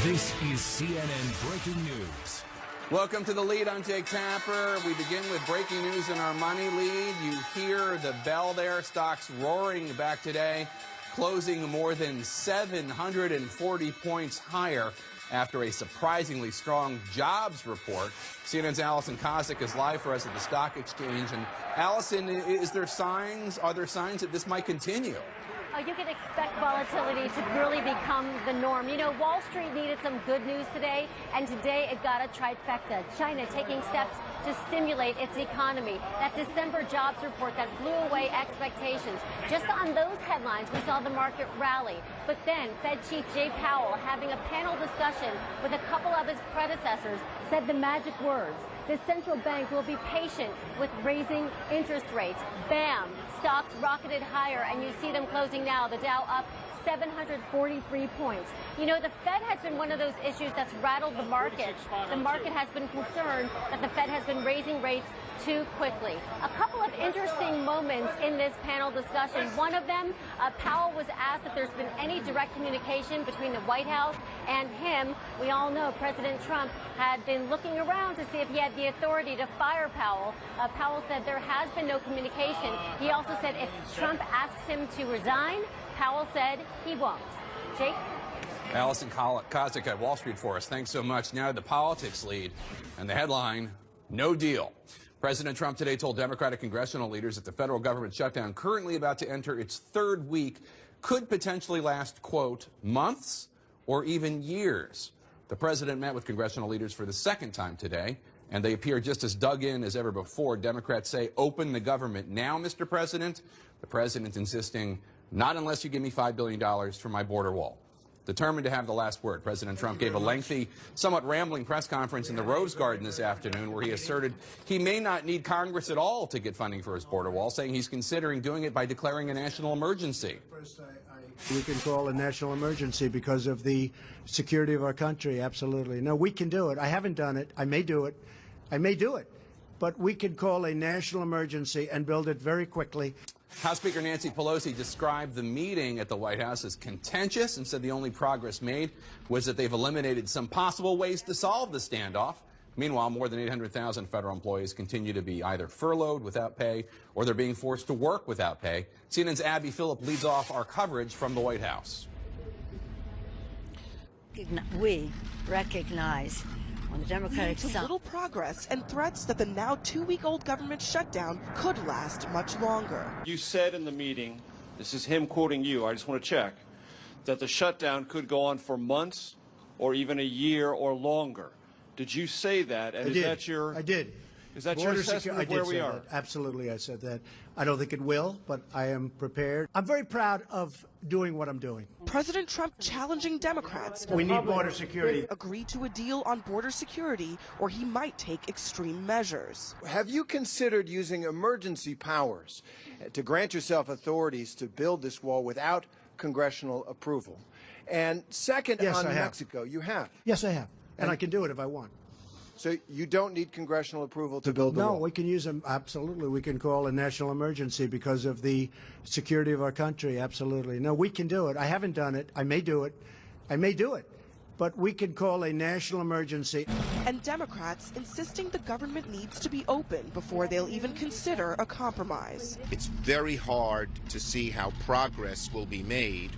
This is CNN Breaking News. Welcome to The Lead. I'm Jake Tapper. We begin with breaking news in our money lead. You hear the bell there. Stocks roaring back today, closing more than 740 points higher after a surprisingly strong jobs report. CNN's Allison Kozik is live for us at the stock exchange. And Allison, are there signs that this might continue? You can expect volatility to really become the norm. You know, Wall Street needed some good news today, and today it got a trifecta. China taking steps to stimulate its economy. That December jobs report that blew away expectations. Just on those headlines, we saw the market rally. But then Fed Chief Jay Powell, having a panel discussion with a couple of his predecessors, said the magic words. The central bank will be patient with raising interest rates. Bam! Stocks rocketed higher, and you see them closing now. The Dow up 743 points. You know, the Fed has been one of those issues that's rattled the market. The market has been concerned that the Fed has been raising rates too quickly. A couple of interesting moments in this panel discussion. One of them, Powell was asked if there's been any direct communication between the White House and him. We all know President Trump had been looking around to see if he had the authority to fire Powell. Powell said there has been no communication. He also said if Trump asks him to resign, Powell said he won't. Jake? Allison Kozik at Wall Street for us. Thanks so much. Now the politics lead, and the headline, no deal. President Trump today told Democratic congressional leaders that the federal government shutdown, currently about to enter its third week, could potentially last, quote, months or even years. The president met with congressional leaders for the second time today, and they appear just as dug in as ever before. Democrats say, open the government now, Mr. President. The president insisting, not unless you give me $5 billion for my border wall. Determined to have the last word, President Trump gave a lengthy, somewhat rambling press conference in the Rose Garden this afternoon where he asserted he may not need Congress at all to get funding for his border wall, saying he's considering doing it by declaring a national emergency. We can call a national emergency because of the security of our country, absolutely. No, we can do it. I haven't done it. I may do it. I may do it. But we can call a national emergency and build it very quickly. House Speaker Nancy Pelosi described the meeting at the White House as contentious and said the only progress made was that they've eliminated some possible ways to solve the standoff. Meanwhile, more than 800,000 federal employees continue to be either furloughed without pay or they're being forced to work without pay. CNN's Abby Phillip leads off our coverage from the White House. We recognize on the Democratic side little progress and threats that the now 2-week-old government shutdown could last much longer. You said in the meeting, this is him quoting you, I just want to check, that the shutdown could go on for months or even a year or longer. Did you say that? And I did. Is that your assessment of where we are? Absolutely, I said that. I don't think it will, but I am prepared. I'm very proud of doing what I'm doing. President Trump challenging Democrats. We need border security. Agree to a deal on border security, or he might take extreme measures. Have you considered using emergency powers to grant yourself authorities to build this wall without congressional approval? And second, yes, on I have. Mexico, you have. Yes, I have. And I can do it if I want. So you don't need congressional approval to build the wall? No, we can use them. Absolutely. We can call a national emergency because of the security of our country. Absolutely. No, we can do it. I haven't done it. I may do it. I may do it. But we can call a national emergency. And Democrats insisting the government needs to be open before they'll even consider a compromise. It's very hard to see how progress will be made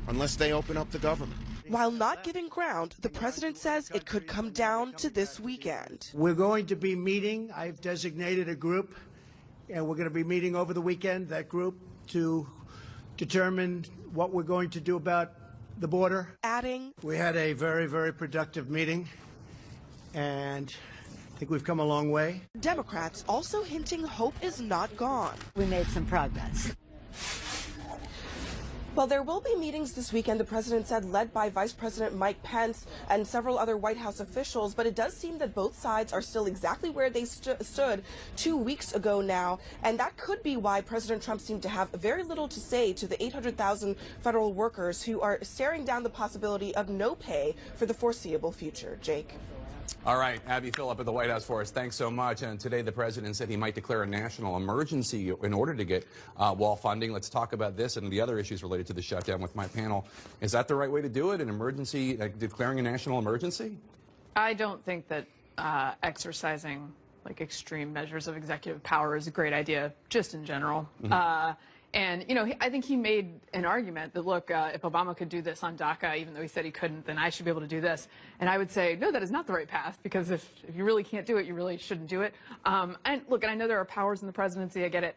unless they open up the government. While not giving ground, the president says it could come down to this weekend. We're going to be meeting. I've designated a group, and we're going to be meeting over the weekend, that group, to determine what we're going to do about the border. Adding, we had a very, very productive meeting, and I think we've come a long way. Democrats also hinting hope is not gone. we made some progress. Well, there will be meetings this weekend, the president said, led by Vice President Mike Pence and several other White House officials. But it does seem that both sides are still exactly where they stood 2 weeks ago now. And that could be why President Trump seemed to have very little to say to the 800,000 federal workers who are staring down the possibility of no pay for the foreseeable future. Jake. All right, Abby Phillip at the White House for us. Thanks so much. And today the president said he might declare a national emergency in order to get wall funding. Let's talk about this and the other issues related to the shutdown with my panel. Is that the right way to do it, an emergency, declaring a national emergency? I don't think that exercising like extreme measures of executive power is a great idea, just in general. And, you know, I think he made an argument that, look, if Obama could do this on DACA, even though he said he couldn't, then I should be able to do this. And I would say, no, that is not the right path, because if you really can't do it, you really shouldn't do it. And look, and I know there are powers in the presidency, I get it.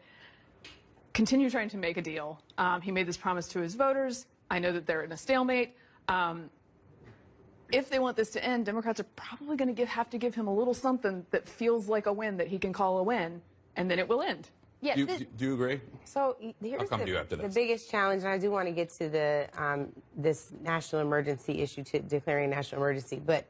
Continue trying to make a deal. He made this promise to his voters. I know that they're in a stalemate. If they want this to end, Democrats are probably going to have to give him a little something that feels like a win, that he can call a win, and then it will end. Yeah, do you agree? So here's the biggest challenge, and I do want to get to the this national emergency issue, to declaring a national emergency. But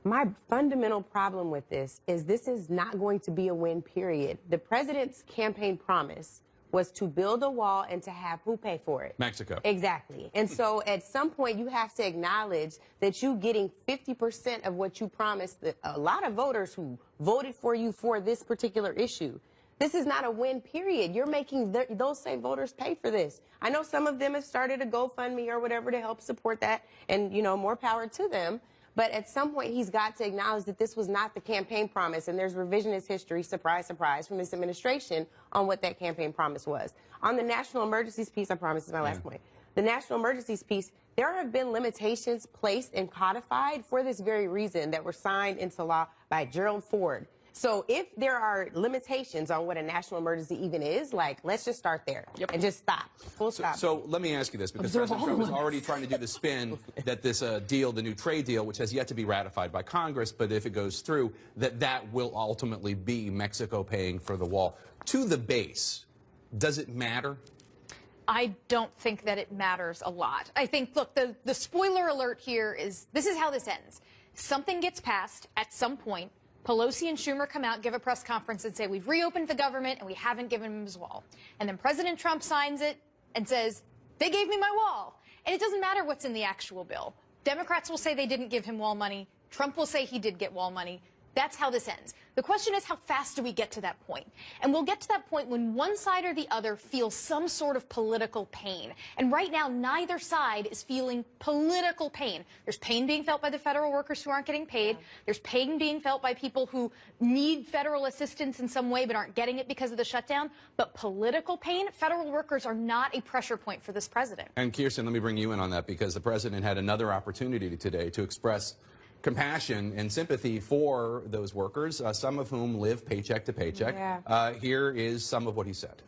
my fundamental problem with this is not going to be a win, period. The president's campaign promise was to build a wall and to have who pay for it? Mexico. Exactly. And so at some point you have to acknowledge that you getting 50% of what you promised a lot of voters who voted for you for this particular issue. This is not a win, period. You're making those same voters pay for this. I know some of them have started a GoFundMe or whatever to help support that, and, you know, more power to them. But at some point, he's got to acknowledge that this was not the campaign promise, and there's revisionist history, surprise, surprise, from this administration on what that campaign promise was. On the national emergencies piece, I promise this is my last point. The national emergencies piece, there have been limitations placed and codified for this very reason that were signed into law by Gerald Ford. So if there are limitations on what a national emergency even is, like, let's just start there and just stop. Full stop. So let me ask you this, because President Trump is already trying to do the spin that this deal, the new trade deal, which has yet to be ratified by Congress, but if it goes through, that will ultimately be Mexico paying for the wall. To the base, does it matter? I don't think that it matters a lot. I think, look, the spoiler alert here is, this is how this ends. Something gets passed at some point. Pelosi and Schumer come out, give a press conference and say, we've reopened the government and we haven't given him his wall. And then President Trump signs it and says, they gave me my wall. And it doesn't matter what's in the actual bill. Democrats will say they didn't give him wall money. Trump will say he did get wall money. That's how this ends. The question is, how fast do we get to that point? And we'll get to that point when one side or the other feels some sort of political pain. And right now, neither side is feeling political pain. There's pain being felt by the federal workers who aren't getting paid. There's pain being felt by people who need federal assistance in some way but aren't getting it because of the shutdown. But political pain, federal workers are not a pressure point for this president. And Kirsten, let me bring you in on that, because the president had another opportunity today to express compassion and sympathy for those workers, some of whom live paycheck to paycheck. Here is some of what he said.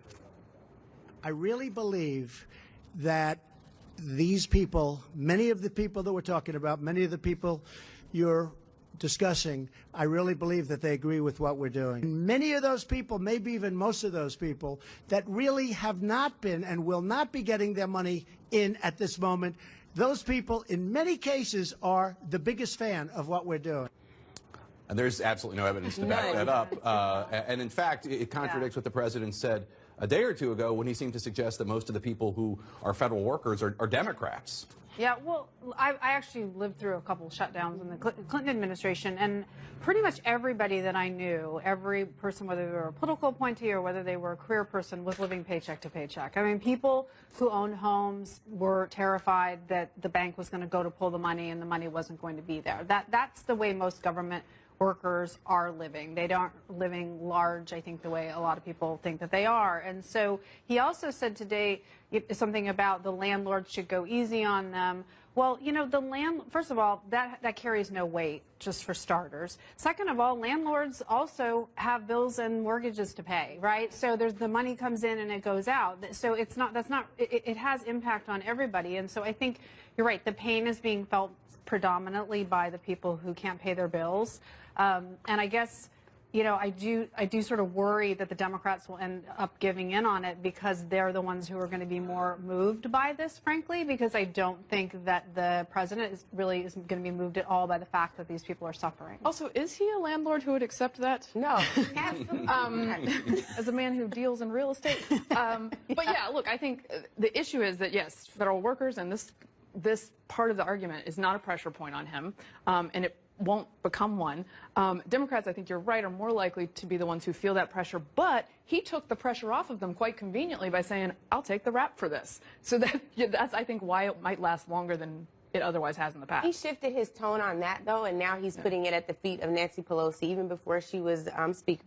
I really believe that these people, many of the people that we're talking about, many of the people you're discussing, I really believe that they agree with what we're doing. Many of those people, maybe even most of those people, that really have not been and will not be getting their money in at this moment, those people, in many cases, are the biggest fan of what we're doing. And there's absolutely no evidence to back that up. And in fact, it contradicts what the president said a day or two ago when he seemed to suggest that most of the people who are federal workers are Democrats. Yeah, well, I actually lived through a couple of shutdowns in the Clinton administration, and pretty much everybody that I knew, every person, whether they were a political appointee or whether they were a career person, was living paycheck to paycheck. I mean, people who owned homes were terrified that the bank was going to go to pull the money and the money wasn't going to be there. That's the way most government workers are living. They aren't living large, I think, the way a lot of people think that they are. And so he also said today something about the landlords should go easy on them. Well, you know, first of all, that carries no weight, just for starters. Second of all, landlords also have bills and mortgages to pay, right? So the money comes in and it goes out. So it has impact on everybody. And so I think you're right. The pain is being felt predominantly by the people who can't pay their bills. And I guess, you know, I do sort of worry that the Democrats will end up giving in on it because they're the ones who are going to be more moved by this, frankly, because I don't think that the president isn't going to be moved at all by the fact that these people are suffering. Also, is he a landlord who would accept that? No. Absolutely. As a man who deals in real estate. But yeah, look, I think the issue is that, yes, federal workers and this part of the argument is not a pressure point on him, and won't become one. Democrats, I think you're right, are more likely to be the ones who feel that pressure, but he took the pressure off of them quite conveniently by saying, I'll take the rap for this. So that's, I think, why it might last longer than it otherwise has in the past. He shifted his tone on that, though, and now he's putting it at the feet of Nancy Pelosi, even before she was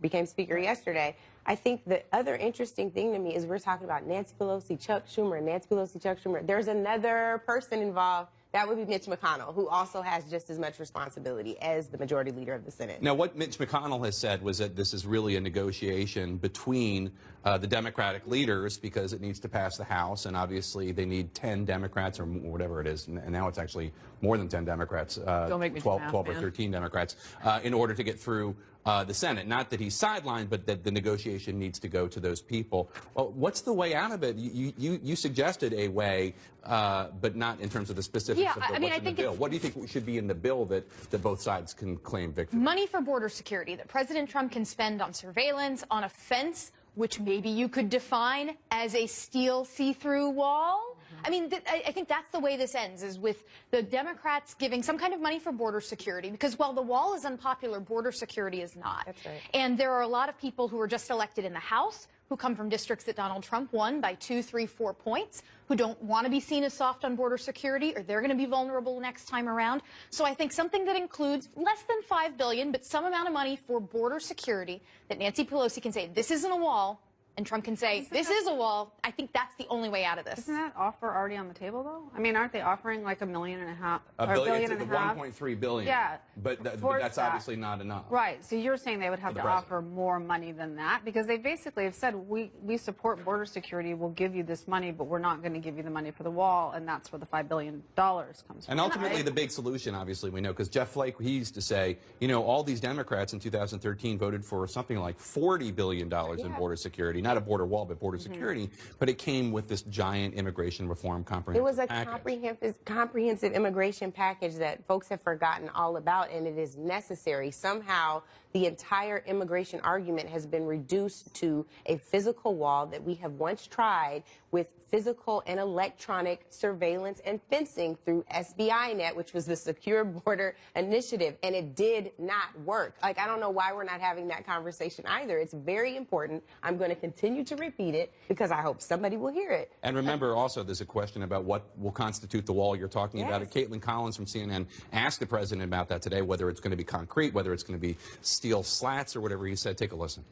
became Speaker yesterday. I think the other interesting thing to me is we're talking about Nancy Pelosi, Chuck Schumer, Nancy Pelosi, Chuck Schumer. There's another person involved. That would be Mitch McConnell, who also has just as much responsibility as the majority leader of the Senate. Now, what Mitch McConnell has said was that this is really a negotiation between the Democratic leaders because it needs to pass the House, and obviously they need 10 Democrats or whatever it is, and now it's actually more than 10 Democrats, 12 or 13 Democrats, in order to get through the Senate. Not that he's sidelined, but that the negotiation needs to go to those people. Well, what's the way out of it? You suggested a way, but not in terms of the specifics of what's in the bill. What do you think should be in the bill that both sides can claim victory? Money for border security that President Trump can spend on surveillance, on a fence, which maybe you could define as a steel see-through wall. I mean, I think that's the way this ends, is with the Democrats giving some kind of money for border security, because while the wall is unpopular, border security is not. That's right. And there are a lot of people who were just elected in the House who come from districts that Donald Trump won by 2, 3, 4 points, who don't want to be seen as soft on border security, or they're going to be vulnerable next time around. So I think something that includes less than $5 billion, but some amount of money for border security that Nancy Pelosi can say, this isn't a wall, and Trump can say, this is a wall. I think that's the only way out of this. Isn't that offer already on the table, though? I mean, aren't they offering like $1.5 million? A billion and a half? 1.3 billion. Yeah. But that's obviously not enough. Right. So you're saying they would have to offer more money than that? Because they basically have said, we support border security, we'll give you this money, but we're not going to give you the money for the wall, and that's where the $5 billion comes from. And ultimately, the big solution, obviously, we know, because Jeff Flake, he used to say, you know, all these Democrats in 2013 voted for something like $40 billion in border security. Not a border wall, but border security. But it came with this giant immigration reform comprehensive package. It was a comprehensive immigration package that folks have forgotten all about, and it is necessary. Somehow, the entire immigration argument has been reduced to a physical wall that we have once tried with physical and electronic surveillance and fencing through SBI-Net, which was the Secure Border Initiative, and it did not work. Like, I don't know why we're not having that conversation either. It's very important. I'm going to continue to repeat it because I hope somebody will hear it. And remember, also, there's a question about what will constitute the wall you're talking about. Caitlin Collins from CNN asked the president about that today, whether it's going to be concrete, whether it's going to be steel slats or whatever he said. Take a listen.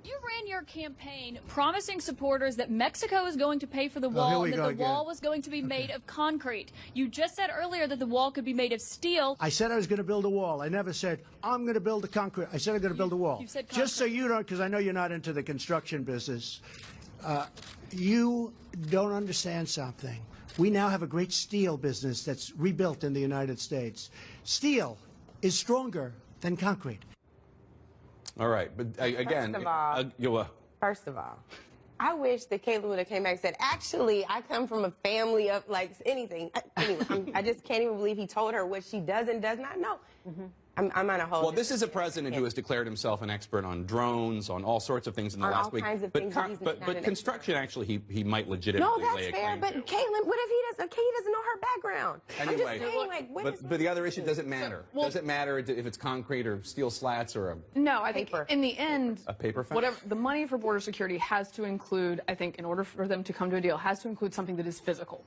You ran your campaign promising supporters that Mexico is going to pay for the wall and that the wall was going to be made of concrete. You just said earlier that the wall could be made of steel. I said I was going to build a wall. I never said, I'm going to build a concrete. I said I'm going to build a wall. You said concrete. Just so you don't, because I know you're not into the construction business, you don't understand something. We now have a great steel business that's rebuilt in the United States. Steel is stronger than concrete. All right, but again, First of all, I wish that Caitlin would have came back and said, actually, I come from a family of, like, anything. Anyway, I just can't even believe he told her what she does and does not know. I'm on a whole... Well, this is a president who has declared himself an expert on drones, on all sorts of things in the last week. But construction, actually, he might legitimately lay a claim No, that's fair, but Caitlin, what if he doesn't know her background? Anyway, I'm just saying, like, but the other issue doesn't matter. Does it matter if it's concrete or steel slats or a No, I think in the end, a paper fence? Whatever the money for border security has to include, I think, in order for them to come to a deal, has to include something that is physical,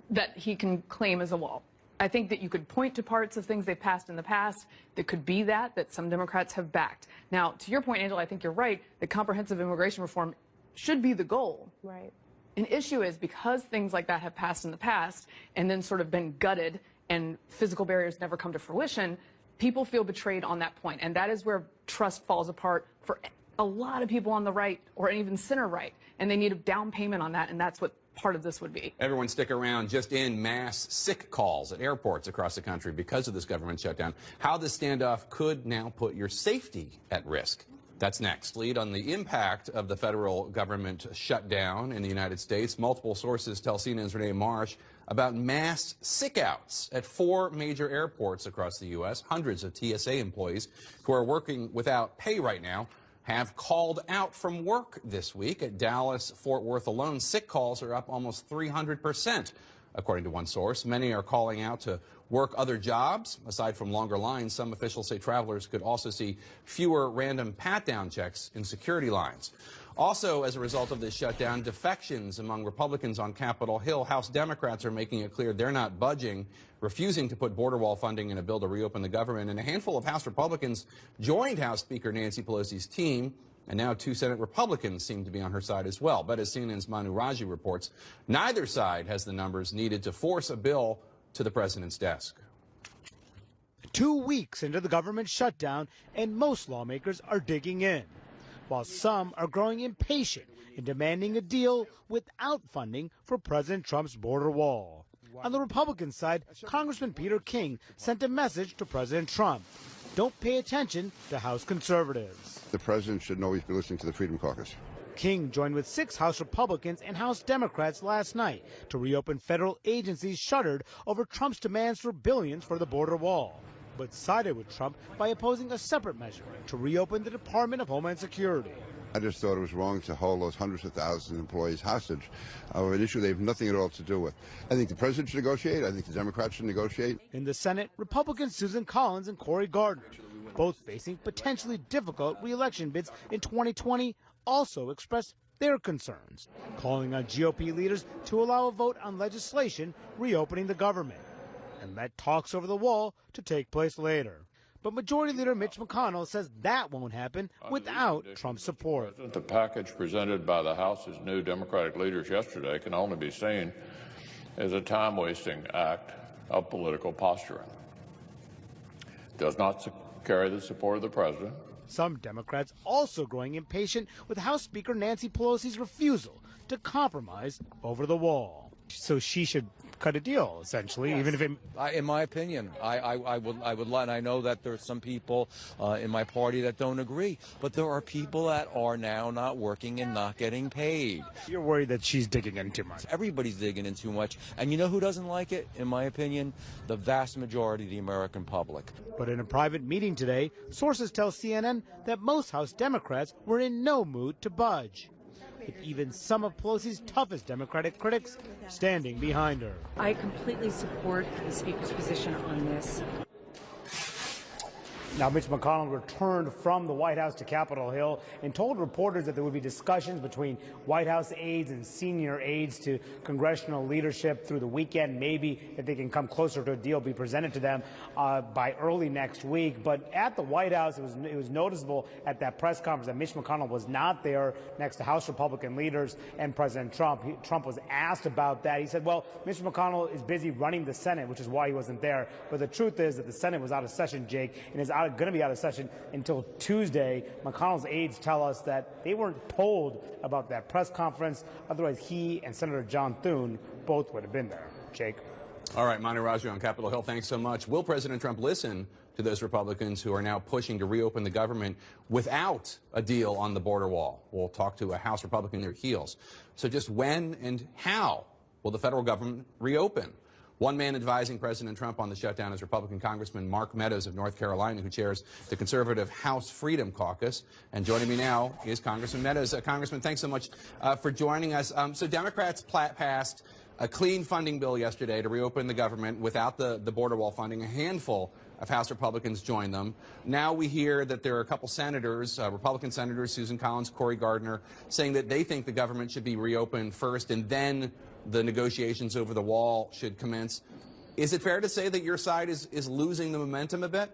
that he can claim as a wall. I think that you could point to parts of things they've passed in the past that could be that some Democrats have backed. Now, to your point, Angela, I think you're right. The comprehensive immigration reform should be the goal. Right. An issue is because things like that have passed in the past and then sort of been gutted and physical barriers never come to fruition, people feel betrayed on that point. And that is where trust falls apart for a lot of people on the right or even center right. And they need a down payment on that, and that's what part of this would be. Everyone stick around. Just in, mass sick calls at airports across the country because of this government shutdown. How this standoff could now put your safety at risk. That's next. Lead on the impact of the federal government shutdown in the United States. Multiple sources tell CNN's Renee Marsh about mass sick-outs at 4 major airports across the U.S. Hundreds of TSA employees who are working without pay right now have called out from work this week. At Dallas, Fort Worth alone, sick calls are up almost 300%. according to one source. Many are calling out to work other jobs. Aside from longer lines, some officials say travelers could also see fewer random pat-down checks in security lines. Also, as a result of this shutdown, defections among Republicans on Capitol Hill. House Democrats are making it clear they're not budging, refusing to put border wall funding in a bill to reopen the government. And a handful of House Republicans joined House Speaker Nancy Pelosi's team, and now 2 Senate Republicans seem to be on her side as well. But as CNN's Manu Raji reports, neither side has the numbers needed to force a bill to the president's desk. 2 weeks into the government shutdown, and most lawmakers are digging in, while some are growing impatient and demanding a deal without funding for President Trump's border wall. On the Republican side, Congressman Peter King sent a message to President Trump. Don't pay attention to House conservatives. The president should always be listening to the Freedom Caucus. King joined with 6 House Republicans and House Democrats last night to reopen federal agencies shuttered over Trump's demands for billions for the border wall, but sided with Trump by opposing a separate measure to reopen the Department of Homeland Security. I just thought it was wrong to hold those hundreds of thousands of employees hostage over an issue they have nothing at all to do with. I think the president should negotiate. I think the Democrats should negotiate. In the Senate, Republicans Susan Collins and Cory Gardner, both facing potentially difficult re-election bids in 2020, also expressed their concerns, calling on GOP leaders to allow a vote on legislation reopening the government and let talks over the wall to take place later. But Majority Leader Mitch McConnell says that won't happen without Trump's support. The package presented by the House's new Democratic leaders yesterday can only be seen as a time-wasting act of political posturing. It does not carry the support of the president. Some Democrats also growing impatient with House Speaker Nancy Pelosi's refusal to compromise over the wall. So she should cut a deal, essentially, yes. Even if it... in my opinion, I would let, and I know that there are some people in my party that don't agree, but there are people that are now not working and not getting paid. You're worried that she's digging in too much. Everybody's digging in too much, and you know who doesn't like it, in my opinion? The vast majority of the American public. But in a private meeting today, sources tell CNN that most House Democrats were in no mood to budge, with even some of Pelosi's toughest Democratic critics standing behind her. I completely support the Speaker's position on this. Now, Mitch McConnell returned from the White House to Capitol Hill and told reporters that there would be discussions between White House aides and senior aides to congressional leadership through the weekend. Maybe if they can come closer to a deal, be presented to them by early next week. But at the White House, it was noticeable at that press conference that Mitch McConnell was not there next to House Republican leaders and President Trump. Trump was asked about that. He said, well, Mitch McConnell is busy running the Senate, which is why he wasn't there. But the truth is that the Senate was out of session, Jake, and is going to be out of session until Tuesday. McConnell's aides tell us that they weren't told about that press conference. Otherwise, he and Senator John Thune both would have been there. Jake. All right, Manu Raji on Capitol Hill, thanks so much. Will President Trump listen to those Republicans who are now pushing to reopen the government without a deal on the border wall? We'll talk to a House Republican near heels. So just when and how will the federal government reopen? One man advising President Trump on the shutdown is Republican Congressman Mark Meadows of North Carolina, who chairs the conservative House Freedom Caucus. And joining me now is Congressman Meadows. Congressman, thanks so much for joining us. So Democrats passed a clean funding bill yesterday to reopen the government without the border wall funding. A handful of House Republicans joined them. Now we hear that there are a couple senators, Republican senators, Susan Collins, Cory Gardner, saying that they think the government should be reopened first and then the negotiations over the wall should commence. Is it fair to say that your side is losing the momentum a bit?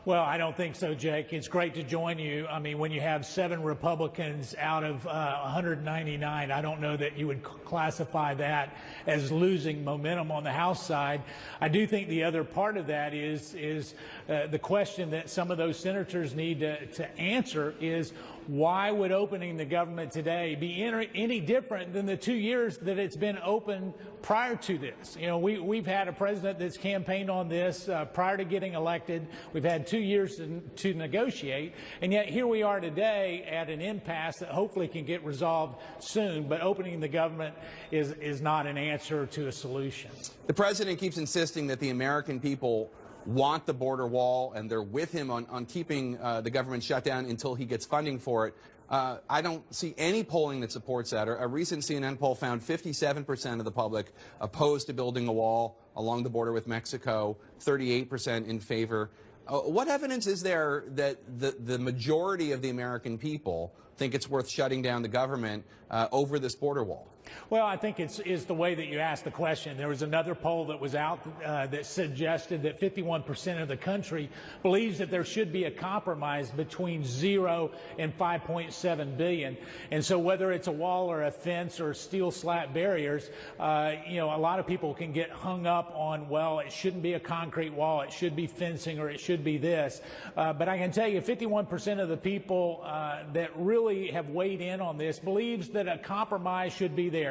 Well, I don't think so, Jake. It's great to join you. I mean, when you have 7 Republicans out of 199, I don't know that you would classify that as losing momentum on the House side. I do think the other part of that is the question that some of those senators need to answer is, why would opening the government today be any different than the 2 years that it's been open prior to this? You know, we've had a president that's campaigned on this prior to getting elected. We've had 2 years to negotiate, and yet here we are today at an impasse that hopefully can get resolved soon, but opening the government is not an answer to a solution. The president keeps insisting that the American people want the border wall, and they're with him on keeping the government shut down until he gets funding for it. I don't see any polling that supports that. A recent CNN poll found 57% of the public opposed to building a wall along the border with Mexico, 38% in favor. What evidence is there that the majority of the American people think it's worth shutting down the government over this border wall? Well, I think it's the way that you asked the question. There was another poll that was out that suggested that 51% of the country believes that there should be a compromise between 0 and 5.7 billion. And so whether it's a wall or a fence or steel slat barriers, you know, a lot of people can get hung up on, well, it shouldn't be a concrete wall, it should be fencing, or it should be this. But I can tell you 51% of the people that really have weighed in on this believes that a compromise should be there.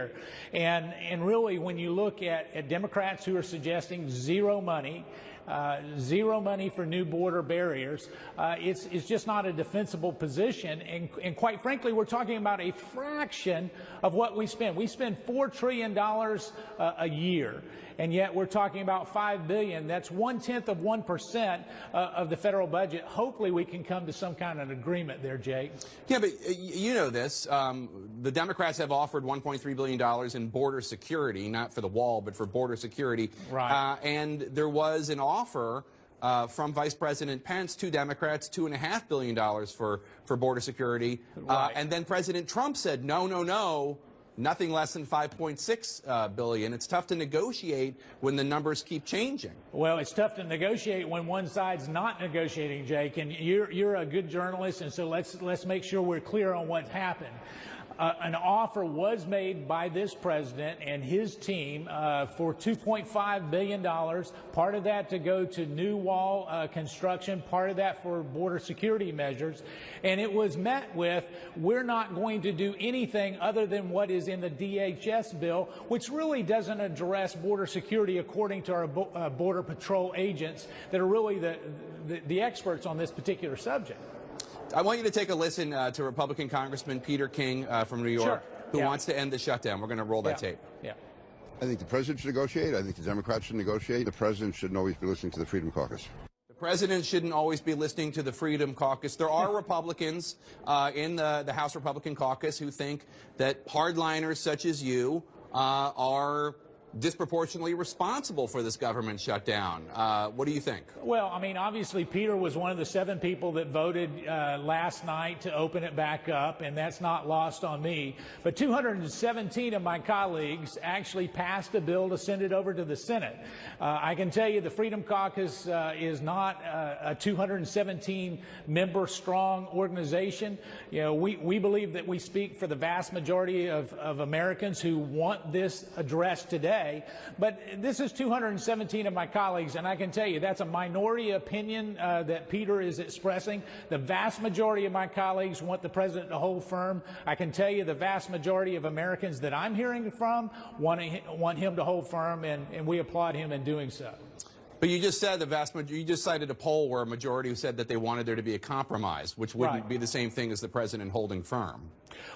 And really, when you look at Democrats who are suggesting zero money for new border barriers, it's just not a defensible position. And quite frankly, we're talking about a fraction of what we spend. We spend $4 trillion a year. And yet we're talking about $5 billion. That's 1/10 of 1% of the federal budget. Hopefully we can come to some kind of agreement there, Jake. Yeah, but you know this. The Democrats have offered $1.3 billion in border security, not for the wall, but for border security. Right. And there was an offer from Vice President Pence to Democrats, $2.5 billion for border security. Right. And then President Trump said, no, no, no. Nothing less than $5.6 billion. It's tough to negotiate when the numbers keep changing. Well, it's tough to negotiate when one side's not negotiating, Jake. And you're a good journalist, and so let's make sure we're clear on what's happened. An offer was made by this president and his team for $2.5 billion, part of that to go to new wall construction, part of that for border security measures. And it was met with, we're not going to do anything other than what is in the DHS bill, which really doesn't address border security according to our Border Patrol agents that are really the experts on this particular subject. I want you to take a listen to Republican Congressman Peter King from New York, who wants to end the shutdown. We're going to roll that tape. Yeah. I think the president should negotiate. I think the Democrats should negotiate. The president shouldn't always be listening to the Freedom Caucus. The president shouldn't always be listening to the Freedom Caucus. There are Republicans in the House Republican Caucus who think that hardliners such as you are disproportionately responsible for this government shutdown. What do you think? Well, I mean, obviously, Peter was one of the 7 people that voted last night to open it back up, and that's not lost on me. But 217 of my colleagues actually passed a bill to send it over to the Senate. I can tell you the Freedom Caucus is not a 217-member strong organization. You know, we believe that we speak for the vast majority of Americans who want this addressed today. But this is 217 of my colleagues, and I can tell you that's a minority opinion that Peter is expressing. The vast majority of my colleagues want the president to hold firm. I can tell you the vast majority of Americans that I'm hearing from want him to hold firm, and we applaud him in doing so. But you just said you just cited a poll where a majority said that they wanted there to be a compromise, which wouldn't be the same thing as the president holding firm.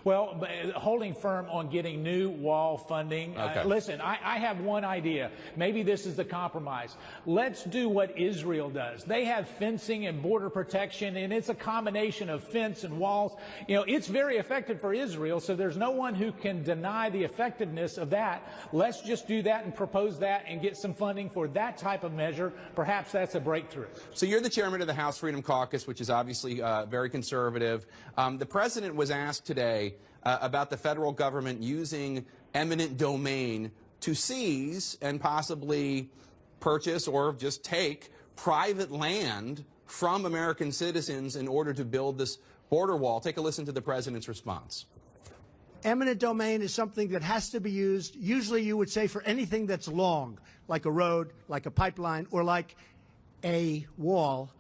Well, holding firm on getting new wall funding. Okay. Listen, I have one idea. Maybe this is the compromise. Let's do what Israel does. They have fencing and border protection, and it's a combination of fence and walls. You know, it's very effective for Israel, so there's no one who can deny the effectiveness of that. Let's just do that and propose that and get some funding for that type of measure. Perhaps that's a breakthrough. So you're the chairman of the House Freedom Caucus, which is obviously very conservative. The president was asked today about the federal government using eminent domain to seize and possibly purchase or just take private land from American citizens in order to build this border wall. Take a listen to the president's response. Eminent domain is something that has to be used, usually you would say for anything that's long, like a road, like a pipeline, or like a wall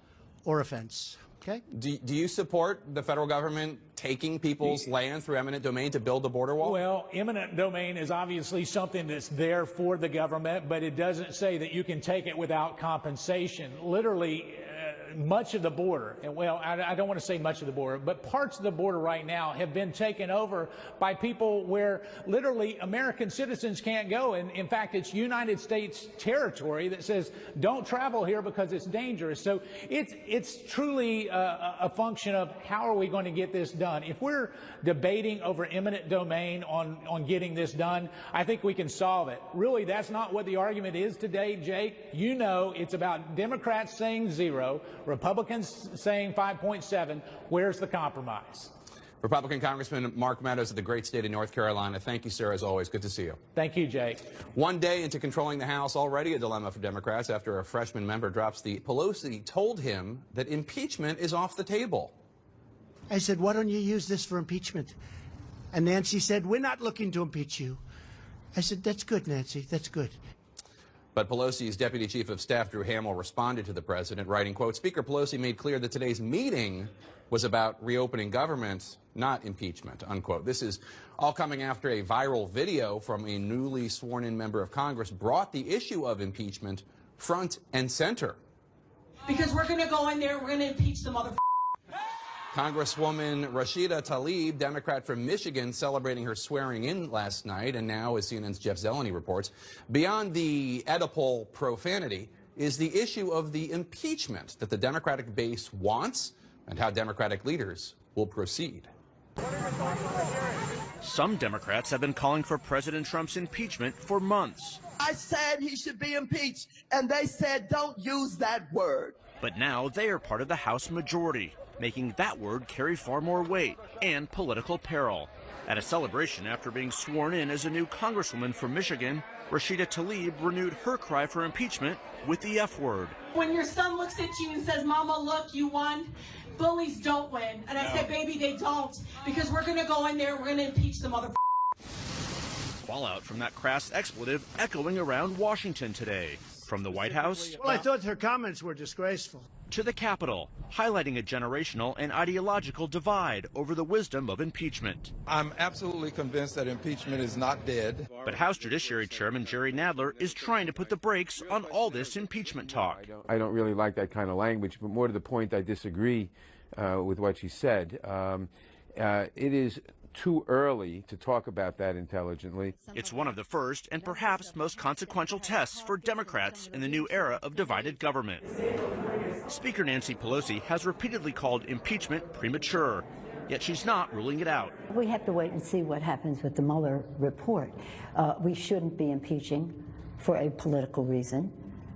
or a fence. Okay? Do you support the federal government taking people's land through eminent domain to build the border wall? Well, eminent domain is obviously something that's there for the government, but it doesn't say that you can take it without compensation. Literally, much of the border, and well, I don't want to say much of the border, but parts of the border right now have been taken over by people where literally American citizens can't go. And in fact, it's United States territory that says don't travel here because it's dangerous. So it's truly a function of how are we going to get this done. If we're debating over eminent domain on getting this done, I think we can solve it. Really, that's not what the argument is today, Jake. You know, it's about Democrats saying 0, Republicans saying 5.7. Where's the compromise? Republican Congressman Mark Meadows of the great state of North Carolina. Thank you, sir, as always. Good to see you. Thank you, Jake. One day into controlling the House, already a dilemma for Democrats after a freshman member drops the Pelosi told him that impeachment is off the table. I said, why don't you use this for impeachment? And Nancy said, we're not looking to impeach you. I said, that's good, Nancy, that's good. But Pelosi's Deputy Chief of Staff, Drew Hamill, responded to the president, writing, quote, Speaker Pelosi made clear that today's meeting was about reopening government, not impeachment, unquote. This is all coming after a viral video from a newly sworn-in member of Congress brought the issue of impeachment front and center. Because we're going to go in there, we're going to impeach the motherfucker. Congresswoman Rashida Tlaib, Democrat from Michigan, celebrating her swearing in last night, and now, as CNN's Jeff Zeleny reports, beyond the Oedipal profanity is the issue of the impeachment that the Democratic base wants and how Democratic leaders will proceed. Some Democrats have been calling for President Trump's impeachment for months. I said he should be impeached, and they said don't use that word. But now they are part of the House majority, making that word carry far more weight and political peril. At a celebration after being sworn in as a new congresswoman from Michigan, Rashida Tlaib renewed her cry for impeachment with the F word. When your son looks at you and says, Mama, look, you won, bullies don't win. And I said, baby, they don't, because we're going to go in there, we're going to impeach the motherfucker. Fallout from that crass expletive echoing around Washington today. From the White House, well, I thought her comments were disgraceful, to the Capitol, highlighting a generational and ideological divide over the wisdom of impeachment. I'm absolutely convinced that impeachment is not dead. But House Judiciary Chairman Jerry Nadler is trying to put the brakes on all this impeachment talk. I don't really like that kind of language, but more to the point, I disagree with what she said. It is too early to talk about that intelligently. It's one of the first and perhaps most consequential tests for Democrats in the new era of divided government. Speaker Nancy Pelosi has repeatedly called impeachment premature, yet she's not ruling it out. We have to wait and see what happens with the Mueller report. We shouldn't be impeaching for a political reason,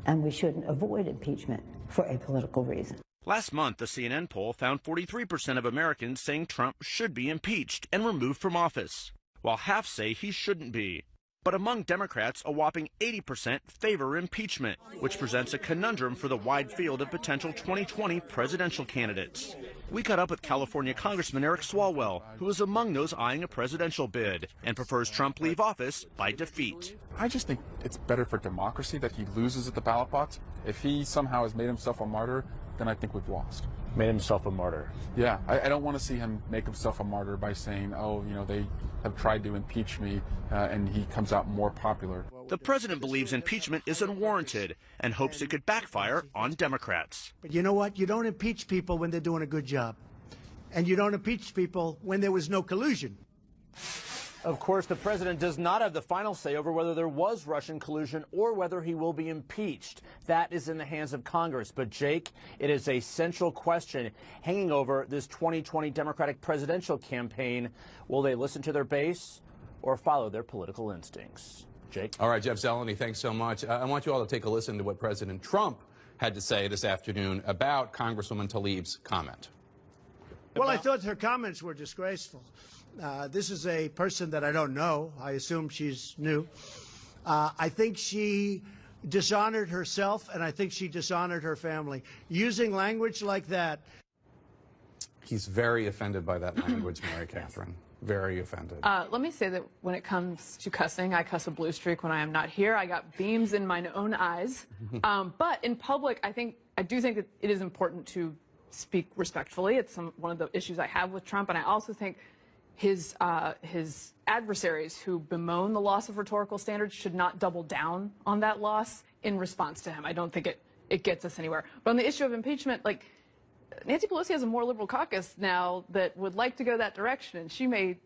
and we shouldn't avoid impeachment for a political reason. Last month, a CNN poll found 43% of Americans saying Trump should be impeached and removed from office, while half say he shouldn't be. But among Democrats, a whopping 80% favor impeachment, which presents a conundrum for the wide field of potential 2020 presidential candidates. We caught up with California Congressman Eric Swalwell, who is among those eyeing a presidential bid and prefers Trump leave office by defeat. I just think it's better for democracy that he loses at the ballot box. If he somehow has made himself a martyr, then I think we've lost. Made himself a martyr. Yeah, I don't want to see him make himself a martyr by saying, oh, you know, they have tried to impeach me, and he comes out more popular. The president believes impeachment is unwarranted and hopes it could backfire on Democrats. But you know what? You don't impeach people when they're doing a good job. And you don't impeach people when there was no collusion. Of course, the president does not have the final say over whether there was Russian collusion or whether he will be impeached. That is in the hands of Congress. But, Jake, it is a central question hanging over this 2020 Democratic presidential campaign. Will they listen to their base or follow their political instincts? Jake? All right, Jeff Zeleny, thanks so much. I want you all to take a listen to what President Trump had to say this afternoon about Congresswoman Tlaib's comment. Well, I thought her comments were disgraceful. This is a person that I don't know. I assume she's new. I think she dishonored herself, and I think she dishonored her family. Using language like that. He's very offended by that language, Mary Catherine. Very offended. Let me say that when it comes to cussing, I cuss a blue streak when I am not here. I got beams in my own eyes. But in public, I do think that it is important to speak respectfully. It's one of the issues I have with Trump, and I also think his adversaries who bemoan the loss of rhetorical standards should not double down on that loss in response to him. I don't think it it gets us anywhere. But on the issue of impeachment, like, Nancy Pelosi has a more liberal caucus now that would like to go that direction, and she may,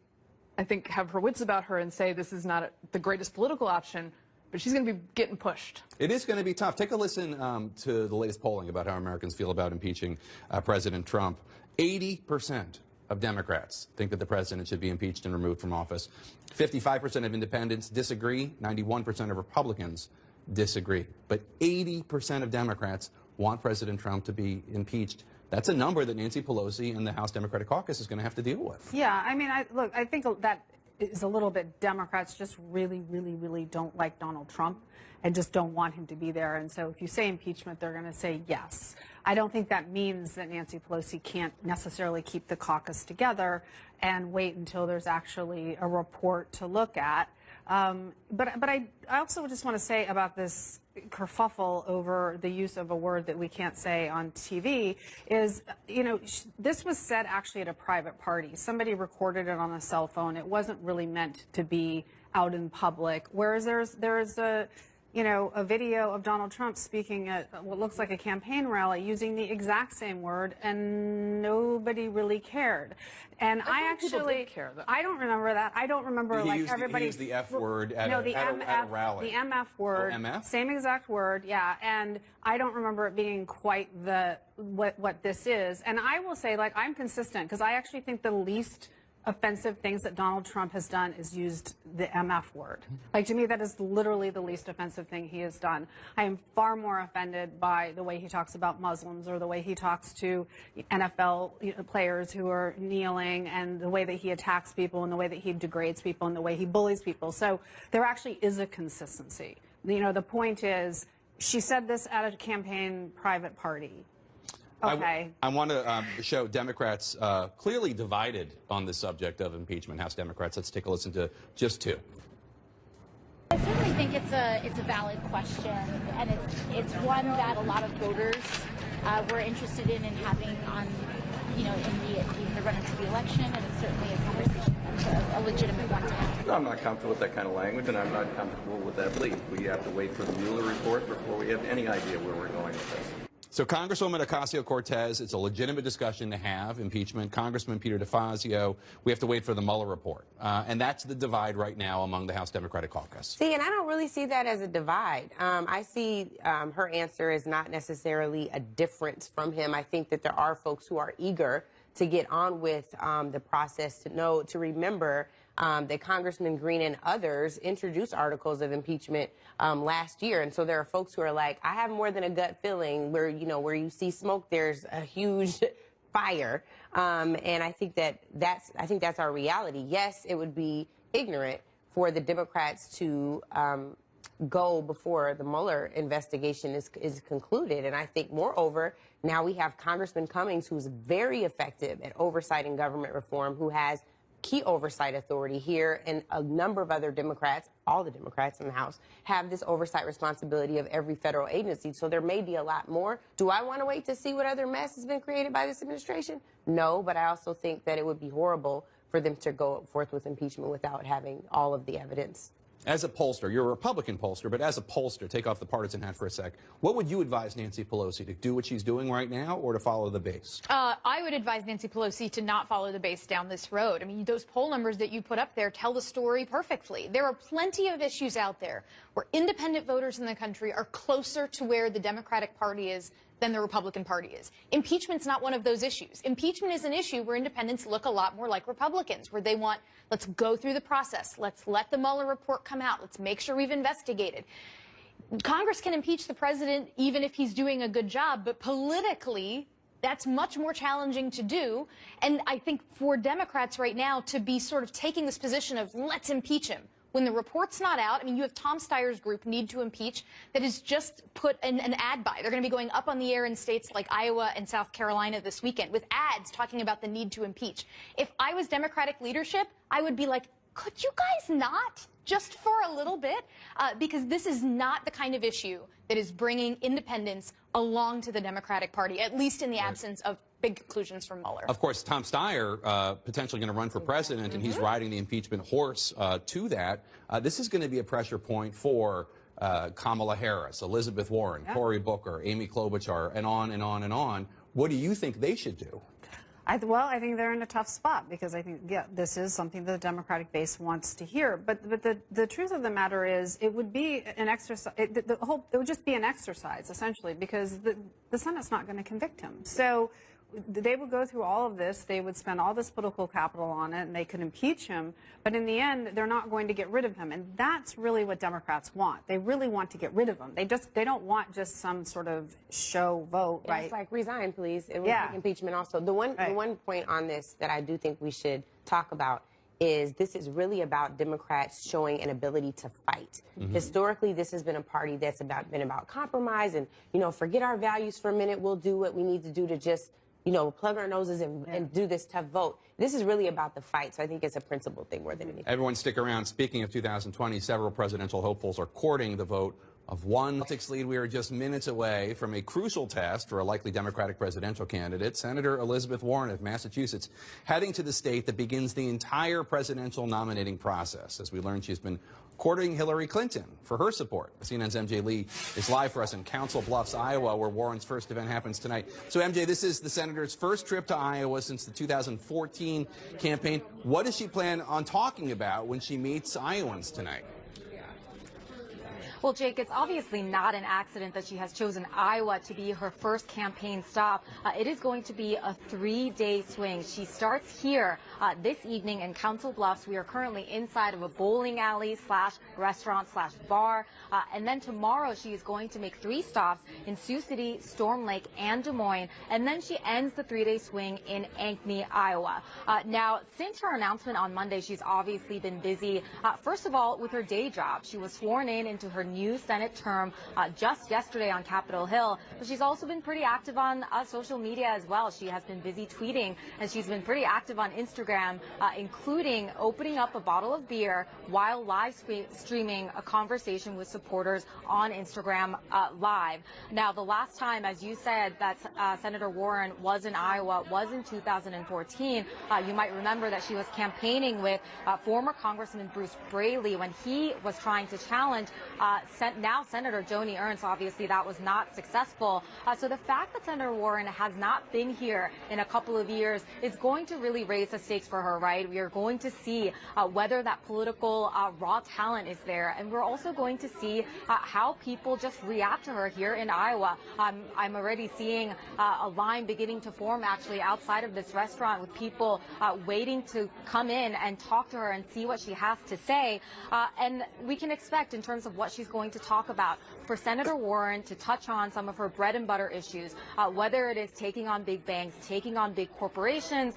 I think, have her wits about her and say this is not the greatest political option, but she's going to be getting pushed. It is going to be tough. Take a listen to the latest polling about how Americans feel about impeaching President Trump. 80% of Democrats think that the president should be impeached and removed from office. 55% of independents disagree. 91% of Republicans disagree. But 80% of Democrats want President Trump to be impeached. That's a number that Nancy Pelosi and the House Democratic Caucus is going to have to deal with. Yeah, I mean, I think that is a little bit, Democrats just really, really, really don't like Donald Trump and just don't want him to be there. And so if you say impeachment, they're going to say yes. I don't think that means that Nancy Pelosi can't necessarily keep the caucus together and wait until there's actually a report to look at. But I also just want to say about this kerfuffle over the use of a word that we can't say on TV is, you know, this was said actually at a private party. Somebody recorded it on a cell phone. It wasn't really meant to be out in public. Whereas there's a, you know, a video of Donald Trump speaking at what looks like a campaign rally using the exact same word, and nobody really cared. And I actually, I don't remember that. I don't remember everybody. He used the F word at a rally. The MF word. Oh, MF? Same exact word, yeah. And I don't remember it being quite what this is. And I will say, like, I'm consistent because I actually think the least offensive things that Donald Trump has done is used the MF word. Like, to me, that is literally the least offensive thing he has done. I am far more offended by the way he talks about Muslims or the way he talks to NFL players who are kneeling and the way that he attacks people and the way that he degrades people and the way he bullies people. So there actually is a consistency. You know, the point is, she said this at a campaign private party. Okay. I want to show Democrats clearly divided on the subject of impeachment. House Democrats. Let's take a listen to just two. I certainly think it's a valid question, and it's one that a lot of voters were interested in having on, you know, in the run into the election, and it's certainly a conversation that's a legitimate one to have. I'm not comfortable with that kind of language, and I'm not comfortable with that belief. We have to wait for the Mueller report before we have any idea where we're going with this. So Congresswoman Ocasio-Cortez, it's a legitimate discussion to have, impeachment. Congressman Peter DeFazio, we have to wait for the Mueller report. And that's the divide right now among the House Democratic Caucus. See, and I don't really see that as a divide. I see her answer as not necessarily a difference from him. I think that there are folks who are eager to get on with the process, to remember that Congressman Green and others introduced articles of impeachment last year. And so there are folks who are like, I have more than a gut feeling where, you know, where you see smoke, there's a huge fire. And I think that's our reality. Yes, it would be ignorant for the Democrats to go before the Mueller investigation is concluded. And I think, moreover, now we have Congressman Cummings, who's very effective at oversight and government reform, who has key oversight authority here, and a number of other Democrats, all the Democrats in the House, have this oversight responsibility of every federal agency. So there may be a lot more. Do I want to wait to see what other mess has been created by this administration? No, but I also think that it would be horrible for them to go forth with impeachment without having all of the evidence. As a pollster, you're a Republican pollster, but as a pollster, take off the partisan hat for a sec. What would you advise Nancy Pelosi to do what she's doing right now, or to follow the base? I would advise Nancy Pelosi to not follow the base down this road. I mean, those poll numbers that you put up there tell the story perfectly. There are plenty of issues out there where independent voters in the country are closer to where the Democratic Party is than the Republican Party is. Impeachment's not one of those issues. Impeachment is an issue where independents look a lot more like Republicans, where they want, let's go through the process. Let's let the Mueller report come out. Let's make sure we've investigated. Congress can impeach the president even if he's doing a good job, but politically, that's much more challenging to do. And I think for Democrats right now to be sort of taking this position of let's impeach him, when the report's not out, I mean, you have Tom Steyer's group, Need to Impeach, that has just put an ad by. They're going to be going up on the air in states like Iowa and South Carolina this weekend with ads talking about the need to impeach. If I was Democratic leadership, I would be like, could you guys not? Just for a little bit? Because this is not the kind of issue that is bringing independents along to the Democratic Party, at least in the absence of big conclusions from Mueller. Of course, Tom Steyer potentially going to run for president, and he's riding the impeachment horse to that. This is going to be a pressure point for Kamala Harris, Elizabeth Warren, Cory Booker, Amy Klobuchar, and on and on and on. What do you think they should do? Well, I think they're in a tough spot because I think, yeah, this is something the Democratic base wants to hear. But the truth of the matter is, it would be an exercise. It would just be an exercise essentially because the Senate's not going to convict him. So they would go through all of this. They would spend all this political capital on it, and they could impeach him. But in the end, they're not going to get rid of him, and that's really what Democrats want. They really want to get rid of him. They don't want just some sort of show vote, right? It's like resign, please. It would take impeachment also. The one point on this that I do think we should talk about is this is really about Democrats showing an ability to fight. Historically, this has been a party that's been about compromise and, forget our values for a minute. We'll do what we need to do to just plug our noses and do this tough vote. This is really about the fight, so I think it's a principle thing more than anything. Everyone stick around. Speaking of 2020, several presidential hopefuls are courting the vote of one politics lead. We are just minutes away from a crucial test for a likely Democratic presidential candidate, Senator Elizabeth Warren of Massachusetts, heading to the state that begins the entire presidential nominating process. As we learned, she's been courting Hillary Clinton for her support. CNN's MJ Lee is live for us in Council Bluffs, Iowa, where Warren's first event happens tonight. So, MJ, this is the senator's first trip to Iowa since the 2014 campaign. What does she plan on talking about when she meets Iowans tonight? Well, Jake, it's obviously not an accident that she has chosen Iowa to be her first campaign stop. It is going to be a 3-day swing. She starts here this evening in Council Bluffs. We are currently inside of a bowling alley / restaurant / bar. And then tomorrow she is going to make 3 stops in Sioux City, Storm Lake, and Des Moines. And then she ends the 3-day swing in Ankeny, Iowa. Now, since her announcement on Monday, she's obviously been busy, first of all, with her day job. She was sworn into her new Senate term just yesterday on Capitol Hill, but she's also been pretty active on social media as well. She has been busy tweeting, and she's been pretty active on Instagram, including opening up a bottle of beer while live streaming a conversation with supporters on Instagram Live. Now, the last time, as you said, that Senator Warren was in Iowa was in 2014. You might remember that she was campaigning with former Congressman Bruce Braley when he was trying to challenge now Senator Joni Ernst. Obviously, that was not successful. So the fact that Senator Warren has not been here in a couple of years is going to really raise the stakes for her, right? We are going to see whether that political raw talent is there. And we're also going to see how people just react to her here in Iowa. I'm already seeing a line beginning to form actually outside of this restaurant with people waiting to come in and talk to her and see what she has to say. And we can expect in terms of what she's going to talk about for Senator Warren to touch on some of her bread and butter issues, whether it is taking on big banks, taking on big corporations,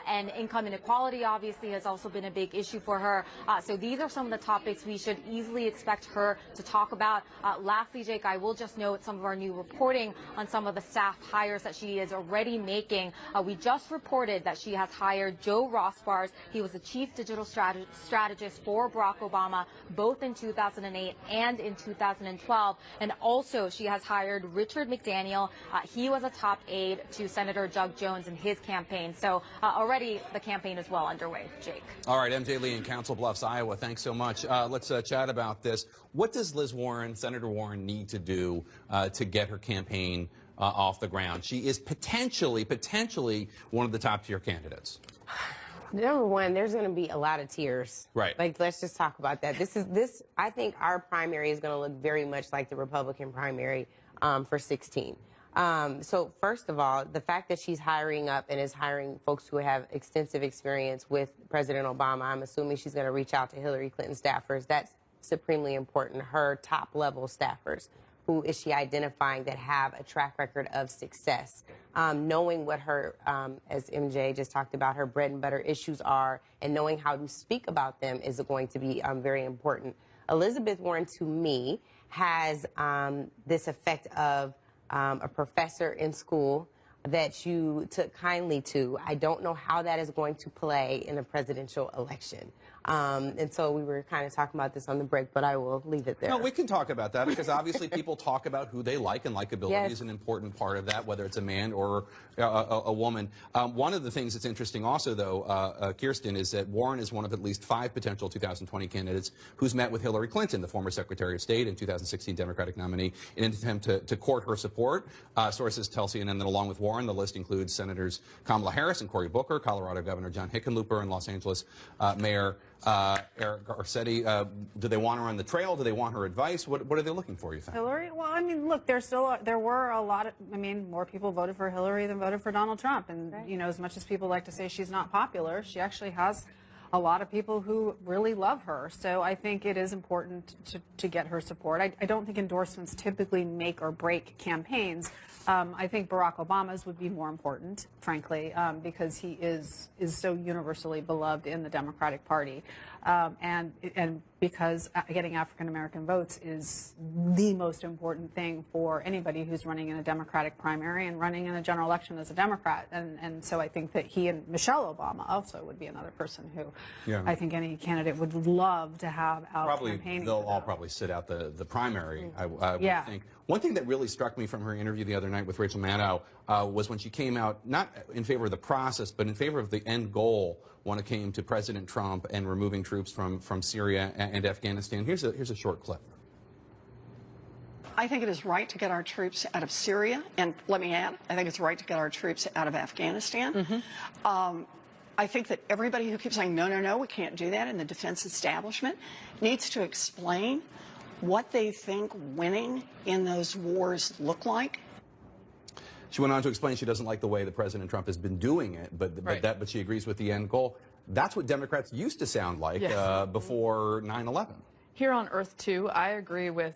and income inequality obviously has also been a big issue for her. So these are some of the topics we should easily expect her to talk about. Lastly, Jake, I will just note some of our new reporting on some of the staff hires that she is already making. We just reported that she has hired Joe Rossbars. He was the chief digital strategist for Barack Obama, both in 2008 and in 2012. And also she has hired Richard McDaniel. He was a top aide to Senator Doug Jones in his campaign. So already the campaign is well underway, Jake. All right, MJ Lee in Council Bluffs, Iowa. Thanks so much. Let's chat about this. What does Senator Warren, need to do to get her campaign off the ground? She is potentially one of the top tier candidates. Number one, there's going to be a lot of tears. Right. Like, let's just talk about that. I think our primary is going to look very much like the Republican primary for 16. So first of all, the fact that she's hiring up and is hiring folks who have extensive experience with President Obama, I'm assuming she's going to reach out to Hillary Clinton staffers. That's supremely important. Her top level staffers. Who is she identifying that have a track record of success? Knowing what her, as MJ just talked about, her bread and butter issues are, and knowing how to speak about them is going to be very important. Elizabeth Warren, to me, has this effect of a professor in school that you took kindly to. I don't know how that is going to play in a presidential election. And so we were kind of talking about this on the break, but I will leave it there. No, we can talk about that because obviously people talk about who they like, and likability Yes. is an important part of that, whether it's a man or a woman. One of the things that's interesting also, though, Kirsten, is that Warren is one of at least 5 potential 2020 candidates who's met with Hillary Clinton, the former Secretary of State and 2016 Democratic nominee, in an attempt to court her support. Sources tell CNN that along with Warren, the list includes Senators Kamala Harris and Cory Booker, Colorado Governor John Hickenlooper, and Los Angeles Mayor Eric Garcetti. Do they want her on the trail? Do they want her advice? What are they looking for, you think? Hillary? Well, I mean, look, there were a lot of, I mean, more people voted for Hillary than voted for Donald Trump. And, you know, as much as people like to say she's not popular, she actually has a lot of people who really love her. So I think it is important to get her support. I don't think endorsements typically make or break campaigns. I think Barack Obama's would be more important, frankly, because he is so universally beloved in the Democratic Party. And because getting African-American votes is the most important thing for anybody who's running in a Democratic primary and running in a general election as a Democrat. And so I think that he and Michelle Obama also would be another person who I think any candidate would love to have out campaigning. They'll all probably sit out the primary, I would think. One thing that really struck me from her interview the other night with Rachel Maddow was when she came out, not in favor of the process, but in favor of the end goal when it came to President Trump and removing troops from Syria and Afghanistan. Here's a short clip. I think it is right to get our troops out of Syria, and let me add, I think it's right to get our troops out of Afghanistan. I think that everybody who keeps saying, no, no, no, we can't do that in the defense establishment needs to explain what they think winning in those wars look like. She went on to explain she doesn't like the way that President Trump has been doing it, but she agrees with the end goal. That's what Democrats used to sound like before 9/11. Here on Earth, too, I agree with